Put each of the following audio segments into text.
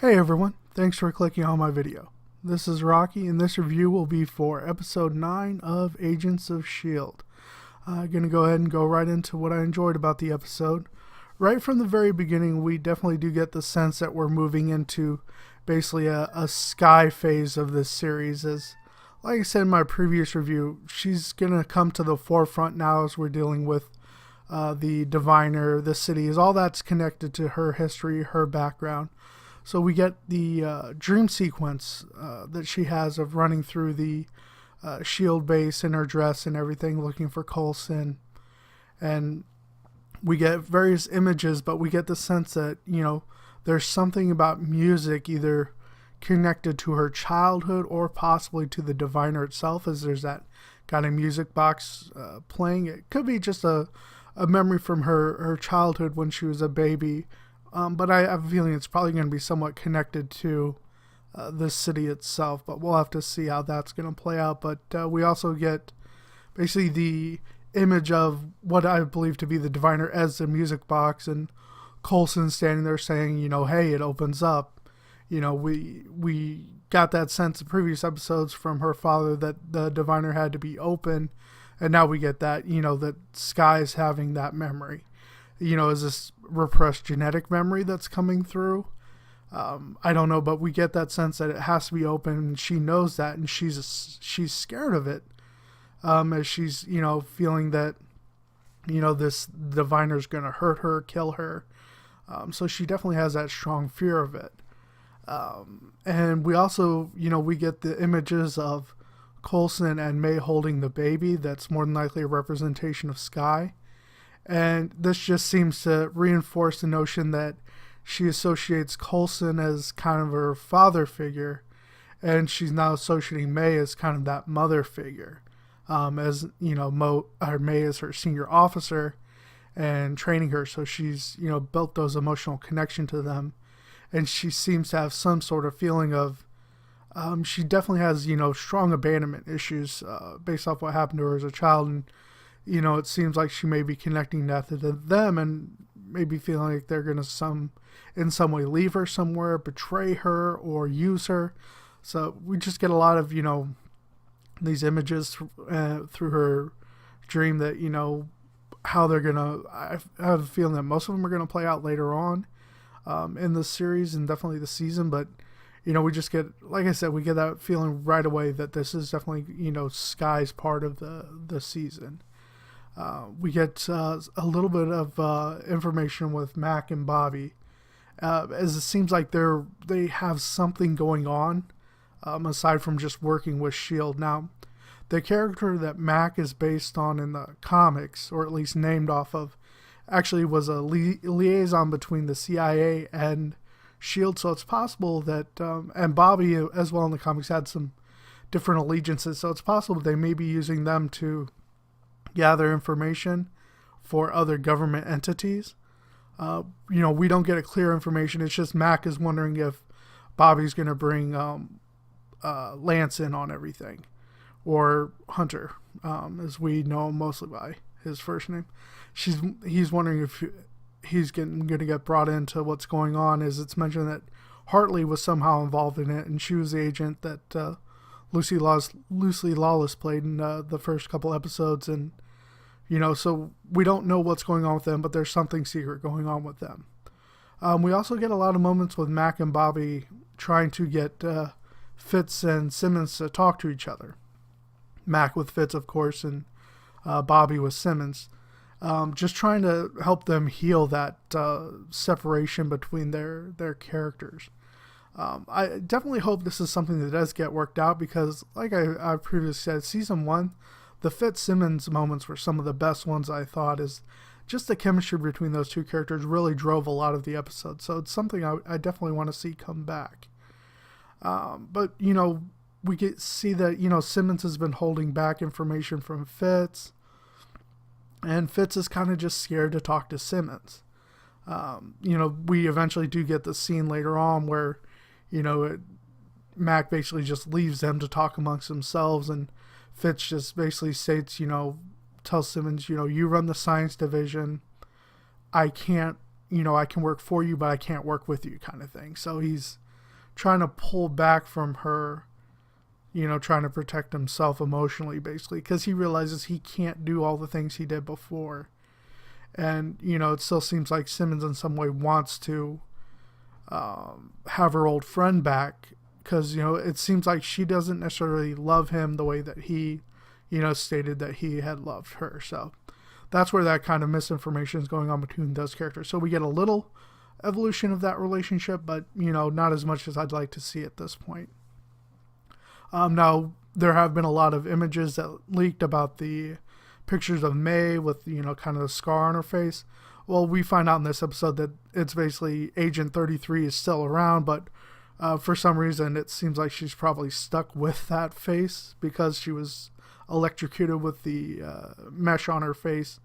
Hey everyone, thanks for clicking on my video. This is Rocky and this review will be for episode 9 of Agents of S.H.I.E.L.D. I'm going to go ahead and go right into what I enjoyed about the episode. Right from the very beginning, we definitely do get the sense that we're moving into basically a Skye phase of this series. As, like I said in my previous review, she's going to come to the forefront now as we're dealing with the Diviner, the cities, all that's connected to her history, her background. So we get the dream sequence that she has of running through the S.H.I.E.L.D. base in her dress and everything, looking for Coulson. And we get various images, but we get the sense that, there's something about music either connected to her childhood or possibly to the Diviner itself, as there's that kind of music box playing. It could be just a memory from her childhood when she was a baby. But I have a feeling it's probably going to be somewhat connected to this city itself. But we'll have to see how that's going to play out. But we also get basically the image of what I believe to be the Diviner as the music box. And Coulson standing there saying, hey, it opens up. We got that sense in previous episodes from her father that the Diviner had to be open. And now we get that, that Skye's having that memory. Is this repressed genetic memory that's coming through? I don't know, but we get that sense that it has to be open, and she knows that, and she's scared of it, as she's feeling that this Diviner's going to hurt her, kill her. So she definitely has that strong fear of it. And we also we get the images of Coulson and May holding the baby. That's more than likely a representation of Skye. And this just seems to reinforce the notion that she associates Coulson as kind of her father figure, and she's now associating May as kind of that mother figure. As May is her senior officer and training her, so she's built those emotional connection to them, and she seems to have some sort of feeling of. She definitely has strong abandonment issues based off what happened to her as a child, and it seems like she may be connecting that to them and maybe feeling like they're going to in some way leave her somewhere, betray her, or use her. So we just get a lot of, these images through her dream that, how they're going to, I have a feeling that most of them are going to play out later on in the series and definitely the season. But, we just get, like I said, we get that feeling right away that this is definitely, Skye's part of the season. We get a little bit of information with Mack and Bobbi, as it seems like they have something going on aside from just working with S.H.I.E.L.D. Now, the character that Mack is based on in the comics, or at least named off of, actually was a liaison between the CIA and S.H.I.E.L.D. So it's possible that, and Bobbi as well in the comics had some different allegiances, so it's possible they may be using them to gather information for other government entities. We don't get a clear information. It's just Mack is wondering if Bobbi's going to bring Lance in on everything, or Hunter, as we know him mostly by his first name. He's wondering if he's going to get brought into what's going on, as it's mentioned that Hartley was somehow involved in it, and she was the agent that Lucy Lawless played in the first couple episodes, and so we don't know what's going on with them, but there's something secret going on with them. We also get a lot of moments with Mack and Bobbi trying to get Fitz and Simmons to talk to each other. Mack with Fitz, of course, and Bobbi with Simmons. Just trying to help them heal that separation between their characters. I definitely hope this is something that does get worked out, because like I previously said, season 1, the Fitzsimmons moments were some of the best ones. I thought is just the chemistry between those two characters really drove a lot of the episodes, so it's something I definitely want to see come back. But we see that Simmons has been holding back information from Fitz, and Fitz is kind of just scared to talk to Simmons. We eventually do get the scene later on where Mack basically just leaves them to talk amongst themselves, and Fitz just basically states, tells Simmons, you run the science division. I can't, I can work for you, but I can't work with you, kind of thing. So he's trying to pull back from her, trying to protect himself emotionally, basically, because he realizes he can't do all the things he did before. And, it still seems like Simmons in some way wants to have her old friend back, because, it seems like she doesn't necessarily love him the way that he, stated that he had loved her. So that's where that kind of misinformation is going on between those characters. So we get a little evolution of that relationship, but, not as much as I'd like to see at this point. Now, there have been a lot of images that leaked about the pictures of May with, kind of the scar on her face. Well, we find out in this episode that it's basically Agent 33 is still around, but for some reason it seems like she's probably stuck with that face because she was electrocuted with the mesh on her face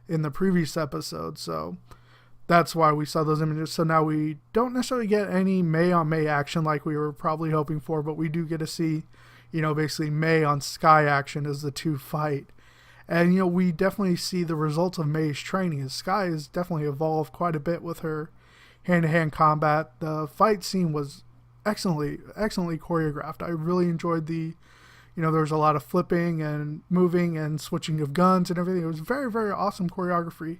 in the previous episode. So that's why we saw those images. So now we don't necessarily get any May on May action like we were probably hoping for, but we do get to see, basically May on Skye action as the two fight. And, we definitely see the results of May's training, as Skye has definitely evolved quite a bit with her hand-to-hand combat. The fight scene was excellently choreographed. I really enjoyed there was a lot of flipping and moving and switching of guns and everything. It was very, very awesome choreography.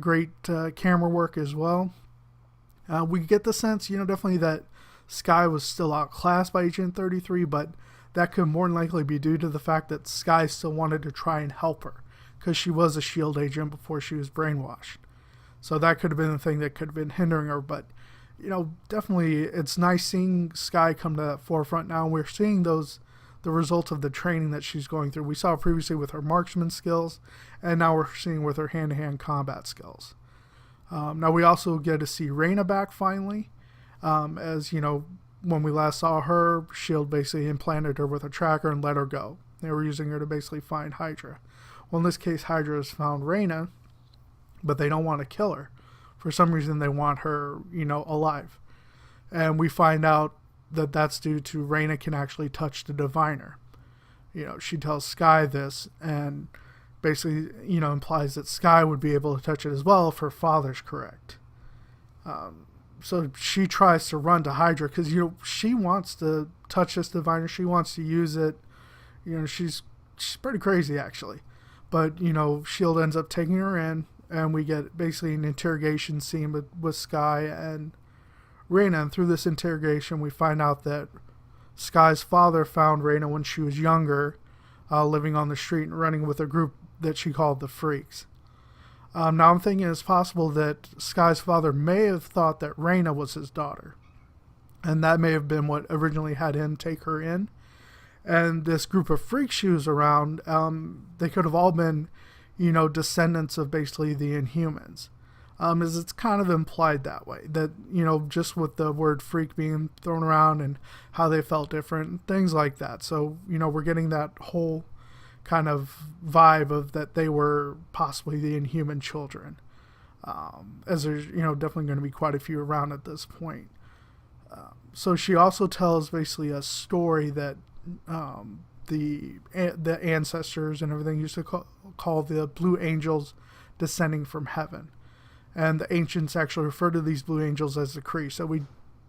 Great camera work as well. We get the sense, definitely that Skye was still outclassed by Agent 33, but that could more than likely be due to the fact that Skye still wanted to try and help her because she was a S.H.I.E.L.D. agent before she was brainwashed. So that could have been the thing that could have been hindering her. But, definitely it's nice seeing Skye come to that forefront now. We're seeing the results of the training that she's going through. We saw previously with her marksman skills, and now we're seeing with her hand-to-hand combat skills. Now we also get to see Raina back finally. As, when we last saw her, S.H.I.E.L.D. basically implanted her with a tracker and let her go. They were using her to basically find Hydra. Well, in this case, Hydra has found Raina, but they don't want to kill her. For some reason, they want her, alive. And we find out that that's due to Raina can actually touch the diviner. She tells Skye this and basically, implies that Skye would be able to touch it as well if her father's correct. So she tries to run to Hydra because, she wants to touch this diviner. She wants to use it. She's pretty crazy, actually. But, S.H.I.E.L.D. ends up taking her in, and we get basically an interrogation scene with Skye and Raina. And through this interrogation, we find out that Skye's father found Raina when she was younger, living on the street and running with a group that she called the Freaks. Now I'm thinking it's possible that Skye's father may have thought that Raina was his daughter. And that may have been what originally had him take her in. And this group of freaks she was around, they could have all been, descendants of basically the Inhumans. As it's kind of implied that way. That, just with the word freak being thrown around and how they felt different, things like that. So, we're getting that whole kind of vibe of that they were possibly the Inhuman children, as there's definitely going to be quite a few around at this point. So she also tells basically a story that the ancestors and everything used to call the Blue Angels descending from heaven, and the ancients actually refer to these Blue Angels as the Kree. So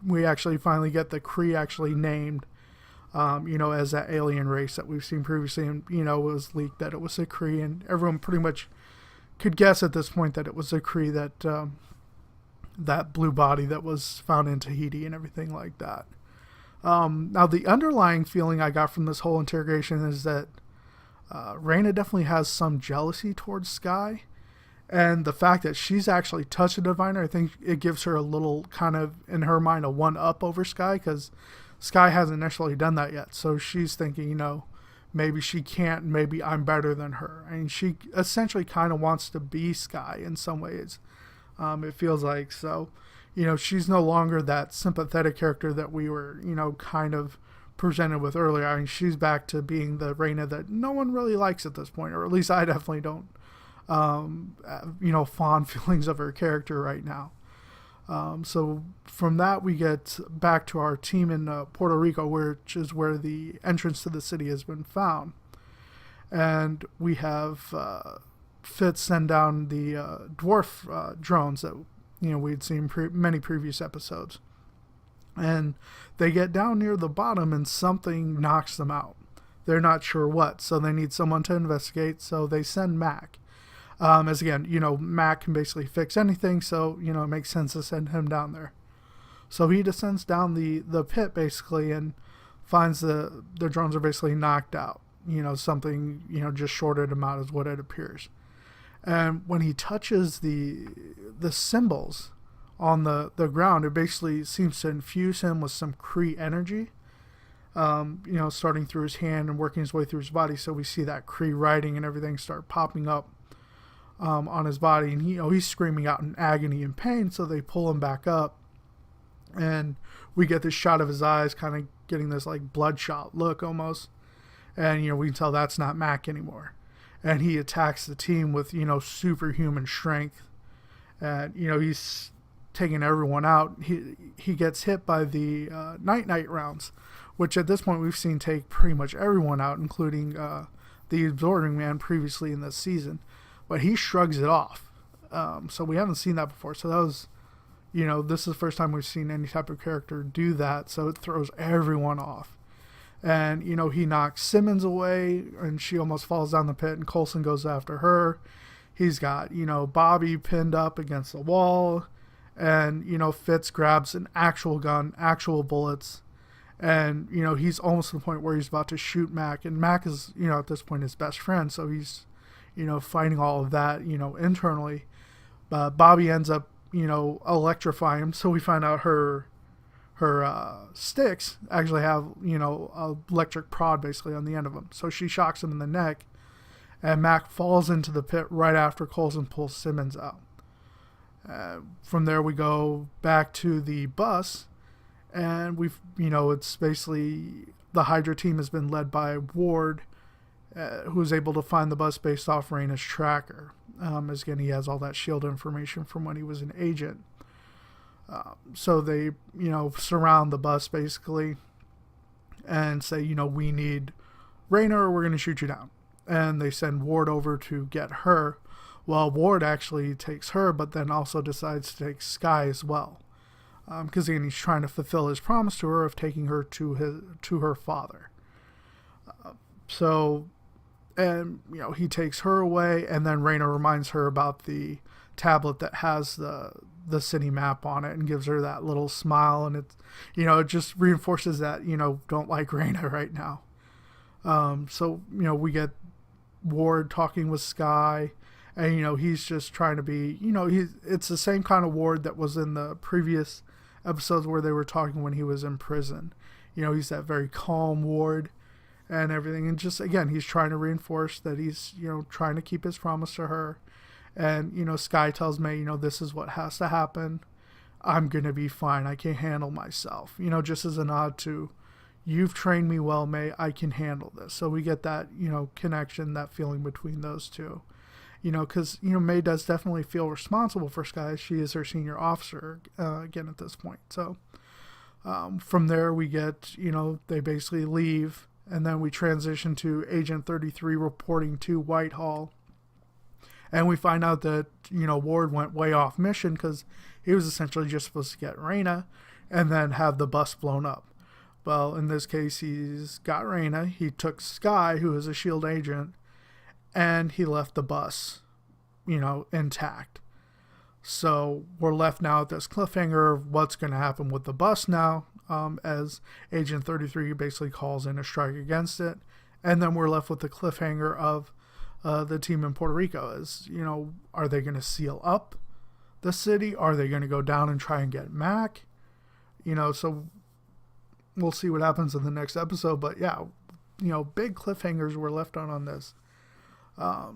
we actually finally get the Kree actually named. As that alien race that we've seen previously, and, it was leaked that it was a Kree, and everyone pretty much could guess at this point that it was a Kree, that blue body that was found in Tahiti and everything like that. Now, the underlying feeling I got from this whole interrogation is that Raina definitely has some jealousy towards Skye, and the fact that she's actually touched a diviner, I think it gives her a little kind of, in her mind, a one-up over Skye, because Skye hasn't necessarily done that yet. So she's thinking, maybe she can't, maybe I'm better than her. I mean, she essentially kind of wants to be Skye in some ways, it feels like. So, she's no longer that sympathetic character that we were, kind of presented with earlier. I mean, she's back to being the Raina that no one really likes at this point, or at least I definitely don't, fond feelings of her character right now. So from that, we get back to our team in Puerto Rico, which is where the entrance to the city has been found. And we have Fitz send down the dwarf drones that we'd seen many previous episodes. And they get down near the bottom and something knocks them out. They're not sure what, so they need someone to investigate, so they send Mack. As again, Mack can basically fix anything, so, it makes sense to send him down there. So he descends down the pit, basically, and finds the drones are basically knocked out. Something, just shorted them out is what it appears. And when he touches the symbols on the ground, it basically seems to infuse him with some Kree energy, starting through his hand and working his way through his body. So we see that Kree writing and everything start popping up on his body. And he's screaming out in agony and pain, so they pull him back up. And we get this shot of his eyes kind of getting this like bloodshot look almost. And, we can tell that's not Mack anymore. And he attacks the team with, superhuman strength. And, he's taking everyone out. He gets hit by the night rounds, which at this point we've seen take pretty much everyone out, including the Absorbing Man previously in this season. But he shrugs it off. So we haven't seen that before. So that was, this is the first time we've seen any type of character do that. So it throws everyone off. And, he knocks Simmons away, and she almost falls down the pit, and Coulson goes after her. He's got, Bobbi pinned up against the wall, and, Fitz grabs an actual gun, actual bullets, and, he's almost to the point where he's about to shoot Mack, and Mack is, at this point his best friend, so he's, fighting all of that, internally. Bobbi ends up, electrifying him, so we find out her sticks actually have, a electric prod basically on the end of them. So she shocks him in the neck, and Mack falls into the pit right after Coulson pulls Simmons out. From there we go back to the bus, and we've, it's basically the Hydra team has been led by Ward, who's able to find the bus based off Raina's tracker. As again, he has all that S.H.I.E.L.D. information from when he was an agent. So they, surround the bus basically and say, we need Raina or we're going to shoot you down. And they send Ward over to get her. Well, Ward actually takes her, but then also decides to take Skye as well. Because again, he's trying to fulfill his promise to her of taking her to her father. And he takes her away, and then Raina reminds her about the tablet that has the city map on it and gives her that little smile, and it's, it just reinforces that, don't like Raina right now. So we get Ward talking with Skye, and he's just trying to be, it's the same kind of Ward that was in the previous episodes where they were talking when he was in prison. He's that very calm Ward and everything, and just again he's trying to reinforce that he's trying to keep his promise to her. And, Skye tells May, this is what has to happen. I'm going to be fine. I can handle myself. Just as a nod to, you've trained me well, May. I can handle this. So we get that, connection, that feeling between those two. Because, May does definitely feel responsible for Skye. She is her senior officer, again, at this point. So from there we get, they basically leave. And then we transition to Agent 33 reporting to Whitehall. And we find out that, Ward went way off mission because he was essentially just supposed to get Raina and then have the bus blown up. Well, in this case, he's got Raina. He took Skye, who is a S.H.I.E.L.D. agent, and he left the bus, intact. So we're left now at this cliffhanger of what's going to happen with the bus now, as Agent 33 basically calls in a strike against it. And then we're left with the cliffhanger of the team in Puerto Rico is, are they going to seal up the city? Are they going to go down and try and get Mack? So we'll see what happens in the next episode. But yeah, big cliffhangers were left on this.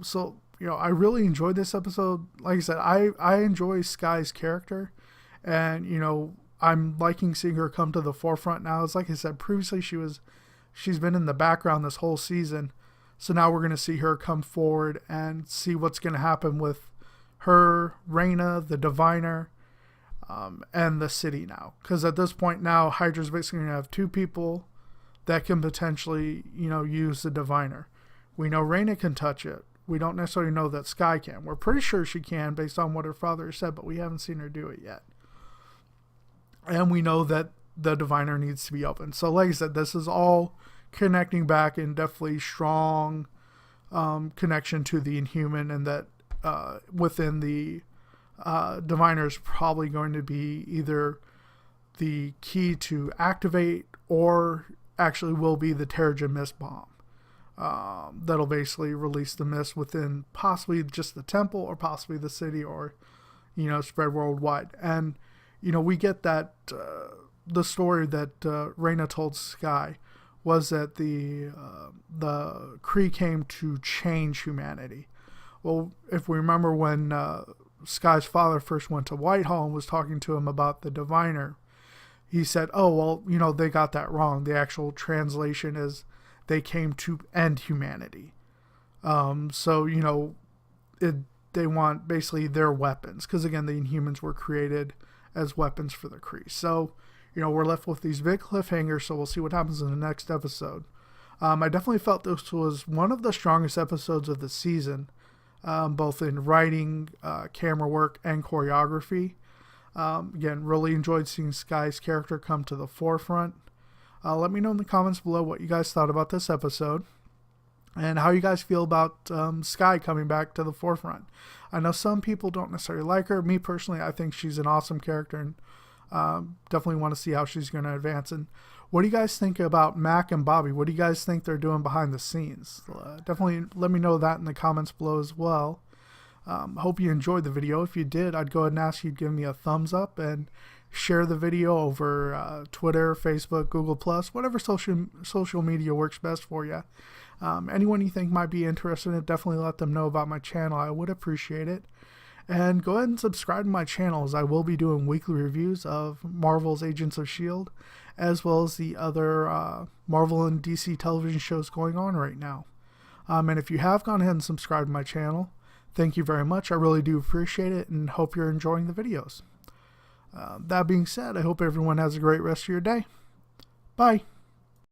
So, I really enjoyed this episode. Like I said, I enjoy Skye's character, and, I'm liking seeing her come to the forefront now. It's like I said, previously she's been in the background this whole season. So now we're going to see her come forward and see what's going to happen with her, Raina, the Diviner, and the city now. Because at this point now, Hydra's basically going to have two people that can potentially, use the Diviner. We know Raina can touch it. We don't necessarily know that Skye can. We're pretty sure she can based on what her father said, but we haven't seen her do it yet. And we know that the diviner needs to be open. So like I said, this is all connecting back, and definitely strong connection to the Inhuman, and that within the diviner is probably going to be either the key to activate, or actually will be the Terrigen Mist bomb. That'll basically release the mist within possibly just the temple, or possibly the city, or spread worldwide. And we get that the story that Raina told Skye was that the Kree came to change humanity. Well, if we remember when Skye's father first went to Whitehall and was talking to him about the diviner, he said, oh, well, they got that wrong. The actual translation is they came to end humanity. So, they want basically their weapons. Because, again, the Inhumans were created as weapons for the Kree. So, we're left with these big cliffhangers, so we'll see what happens in the next episode. I definitely felt this was one of the strongest episodes of the season, both in writing, camera work, and choreography. Again, really enjoyed seeing Skye's character come to the forefront. Let me know in the comments below what you guys thought about this episode, and how you guys feel about Skye coming back to the forefront. I know some people don't necessarily like her. Me personally, I think she's an awesome character, and definitely want to see how she's going to advance. And what do you guys think about Mack and Bobbi? What do you guys think they're doing behind the scenes? Definitely let me know that in the comments below as well. Hope you enjoyed the video. If you did, I'd go ahead and ask you to give me a thumbs up, and share the video over Twitter, Facebook, Google+, whatever social media works best for you. Anyone you think might be interested in it, definitely let them know about my channel. I would appreciate it. And go ahead and subscribe to my channel, as I will be doing weekly reviews of Marvel's Agents of S.H.I.E.L.D., as well as the other Marvel and DC television shows going on right now. And if you have gone ahead and subscribed to my channel, thank you very much. I really do appreciate it, and hope you're enjoying the videos. That being said, I hope everyone has a great rest of your day. Bye.